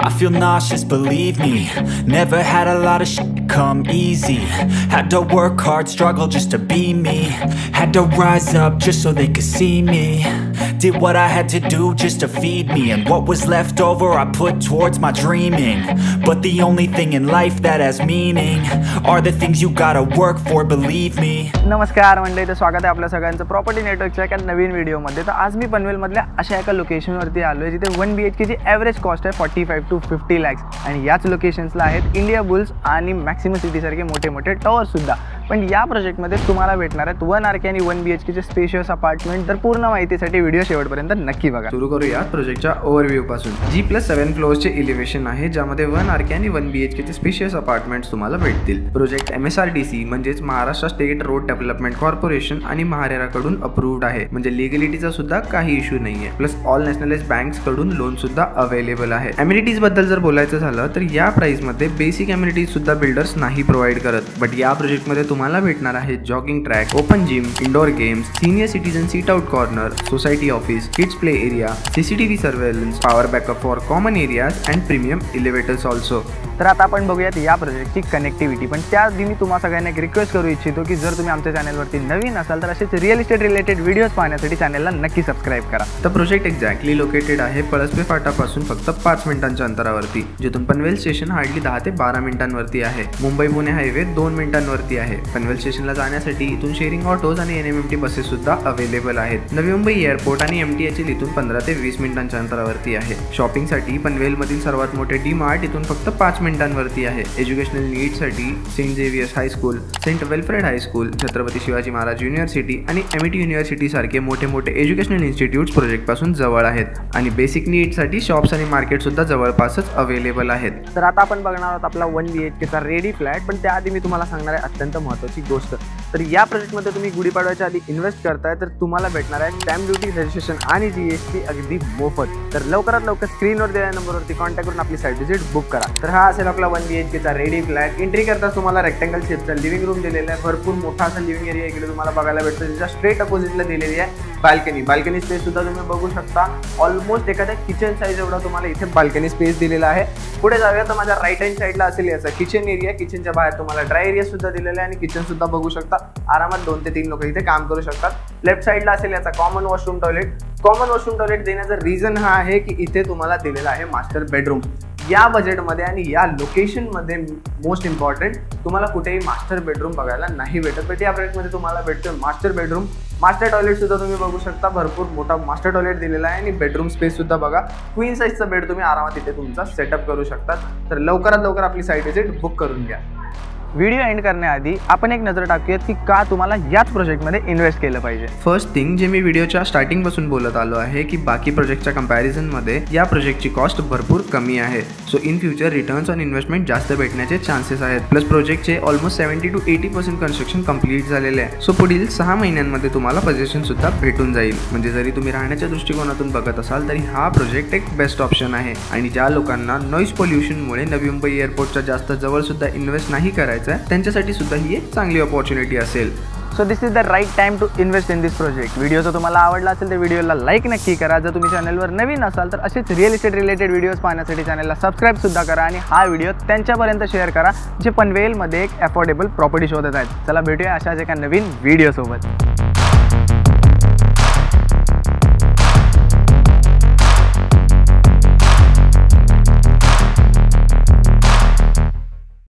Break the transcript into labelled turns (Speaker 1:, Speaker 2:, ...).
Speaker 1: I feel nauseous, believe me. Never had a lot of shit come easy. Had to work hard, struggle just to be me. Had to rise up just so they could see me. Did what I had to do just to feed me. And what was left over I put towards my dreaming. But the only thing in life that has meaning are the things you gotta work for, believe me.
Speaker 2: नमस्कार मंडळी, तर स्वागत आहे आपल्या सगळ्यांचं property नेटवर्कच्या एका नवीन व्हिडिओमध्ये. तर आज मी पनवेलमधल्या अशा एका लोकेशनवरती आलो आहे जिथे 1 BHK ची ॲव्हरेज कॉस्ट आहे 45 to 50 lakhs. आणि याच लोकेशन्सला आहेत इंडिया बुल्स आणि मॅक्सिमम सिटीसारखे मोठे मोठे टॉवरसुद्धा. पण या प्रोजेक्टमध्ये तुम्हाला भेटणार आहेत 1 RK आणि 1 BHK चे स्पेशियस अपार्टमेंट. तर पूर्ण माहितीसाठी व्हिडिओ शेवटपर्यंत नक्की बघा.
Speaker 3: सुरू करूया प्रोजेक्टच्या ओव्हरव्ह्यू पासून. G+7 फ्लोअर्सचे एलिव्हेशन आहे, ज्यामध्ये 1 RK आणि 1 BHK चे स्पेशियस अपार्टमेंट्स तुम्हाला भेटतील. प्रोजेक्ट MSRDC म्हणजेच Maharashtra state road development corporation आणि महारेराकडून अप्रूव्ड आहे, म्हणजे लिगलिटीचा सुद्धा काही इश्यू नाहीये. प्लस ऑल नॅशनलाइज्ड बँक्स कडून लोन सुद्धा अवेलेबल आहे. अम्युनिटीज बद्दल जर बोलायचं झालं तर या प्राइस मध्ये बेसिक अम्युनिटीज सुद्धा बिल्डर्स नाही प्रोव्हाइड करत. बट या प्रोजेक्ट मध्ये तुम्हाला भेटणार आहे jogging track, open gym, indoor games, senior citizen sit out corner, society office, kids play area, CCTV surveillance, power backup for common areas and premium elevators also.
Speaker 2: तर आता आपण बघूयात या प्रोजेक्टची कनेक्टिव्हिटी. पण त्याआधी मी तुम्हा सगळ्यांना एक रिक्वेस्ट करू इच्छितो की जर तुम्ही आमच्या चॅनलवरती नवीन असाल तर असेच रिअल इस्टेट रिलेटेड व्हिडिओज पाहण्यासाठी चॅनलला नक्की सबस्क्राईब करा.
Speaker 3: तर प्रोजेक्ट एक्झॅक्टली लोकेटेड आहे पळसपे फाटापासून फक्त 5 मिनिटांच्या अंतरावरती, जिथून पनवेल स्टेशन हार्डली 10 ते 12 मिनिटांवरती आहे. मुंबई पुणे हायवे 2 मिनिटांवरती आहे. पनवेल स्टेशनला जाण्यासाठी इथून शेअरिंग ऑटोज आणि NMMT बसेस सुद्धा अवेलेबल आहेत. नवी मुंबई एअरपोर्ट आणि MTH इथून 15 ते 20 मिनिटांच्या अंतरावरती आहे. शॉपिंगसाठी पनवेलमधील सर्वात मोठे DMart इथून फक्त 5 मिनिटांवरती आहे. एज्युकेशनल नीड्ससाठी saint Xavier's high school, saint Wilfred high school, Chhatrapati Shivaji Maharaj university आणि MIT युनिव्हर्सिटी सारखे मोठे मोठे एज्युकेशनल इन्स्टिट्यूट्स प्रोजेक्ट पासून जवळ आहेत. आणि बेसिक नीड्ससाठी शॉप्स आणि मार्केट सुद्धा जवळपासच अवेलेबल आहेत.
Speaker 2: तर आता आपण बघणार आहोत आपला 1 BHK चा रेडी फ्लॅट. पण त्याआधी मी तुम्हाला सांगणार आहे अत्यंत महत्त्वाची गोष्ट. तर या प्रोजेक्टमध्ये तुम्ही गुढीपाडव्याच्या आधी इन्व्हेस्ट करताय तर तुम्हाला भेटणार आहे स्टॅम्प ड्युटी, रजिस्ट्रेशन आणि GST अगदी मोफत. तर लवकरात लवकर स्क्रीनवर दिलेल्या नंबरवरती कॉन्टॅक्ट करून आपली साईट व्हिजिट बुक करा. तर हा असेल आपला 1 BHK चा रेडी फ्लॅट. एंट्री करताच तुम्हाला रेक्टँगल शेपचा लिव्हिंग रूम दिलेला आहे. भरपूर मोठा असा लिव्हिंग एरिया इकडे तुम्हाला बघायला भेटतो, ज्याच्या स्ट्रेट अपोजिटला दिलेली आहे बाल्कनी स्पेस सुद्धा तुम्ही बघू शकता. ऑलमोस्ट एखाद्या किचन साईज एवढा तुम्हाला इथे बाल्कनी स्पेस दिलेला आहे. पुढे जाऊया तर माझ्या राईट हँड साईडला असेल याचा किचन एरिया. किचनच्या बाहेर तुम्हाला ड्राय एरिया सुद्धा दिलेला आहे आणि किचन सुद्धा बघू शकता. आरामात 2 ते 3 लोक इथे काम करू शकतात. लेफ्ट साईडला असेल याचा कॉमन वॉशरूम टॉयलेट देण्याचा रिझन हा आहे की इथे तुम्हाला दिलेला आहे मास्टर बेडरूम. या बजेटमध्ये आणि या लोकेशनमध्ये मोस्ट इम्पॉर्टंट तुम्हाला कुठेही मास्टर बेडरूम बघायला नाही भेटत. पण या प्रोजेक्टमध्ये तुम्हाला भेटतो मास्टर बेडरूम. मास्टर टॉयलेट सुद्धा तुम्ही बघू शकता. भरपूर मोठा मास्टर टॉयलेट दिलेला आहे आणि बेडरूम स्पेस सुद्धा बघा. क्वीन साईजचा बेड तुम्ही आरामात इथे तुमचा सेटअप करू शकता. तर लवकरात लवकर आपली साईट व्हिजिट बुक करून घ्या. व्हिडिओ एंड करण्याआधी आपण एक नजर टाकूयात की का तुम्हाला याच प्रोजेक्टमध्ये इन्व्हेस्ट केलं पाहिजे.
Speaker 3: फर्स्ट थिंग, जे मी व्हिडिओच्या स्टार्टिंग पासून बोलत आलो आहे की बाकी प्रोजेक्टच्या कंपॅरिझनमध्ये या प्रोजेक्टची कॉस्ट भरपूर कमी आहे. So in future returns on investment जास्त भेटण्याचे चान्सेस आहेत. प्लस प्रोजेक्टचे ऑलमोस्ट 70 to 80% कन्स्ट्रक्शन कंप्लीट झालेले आहे. सो पुढील 6 महिन्यांमध्ये तुम्हाला पोझिशन सुद्धा भेटून जाईल. म्हणजे जरी तुम्ही राहण्याच्या दृष्टिकोनातून बघत असाल तरी हा प्रोजेक्ट एक बेस्ट ऑप्शन आहे. आणि ज्या लोकांना नॉईज पोल्युशनमुळे नवी मुंबई एअरपोर्टच्या जास्त जवळ सुद्धा इन्व्हेस्ट नाही करायचं आहे, त्यांच्यासाठी सुद्धा ही एक चांगली ऑपॉर्च्युनिटी असेल.
Speaker 2: So this is the right time to invest in this project. Video जर तुम्हाला आवडला असेल तर व्हिडिओला लाईक नक्की करा. जर तुम्ही चॅनलवर नवीन असाल तर असेच रिअल इस्टेट रिलेटेड व्हिडिओज पाहण्यासाठी चॅनलला सबस्क्राईब सुद्धा करा. आणि हा व्हिडिओ त्यांच्यापर्यंत शेअर करा जे पनवेलमध्ये एक अफोर्डेबल प्रॉपर्टी शोधत आहेत. चला भेटूया अशाच एका नवीन व्हिडिओसोबत.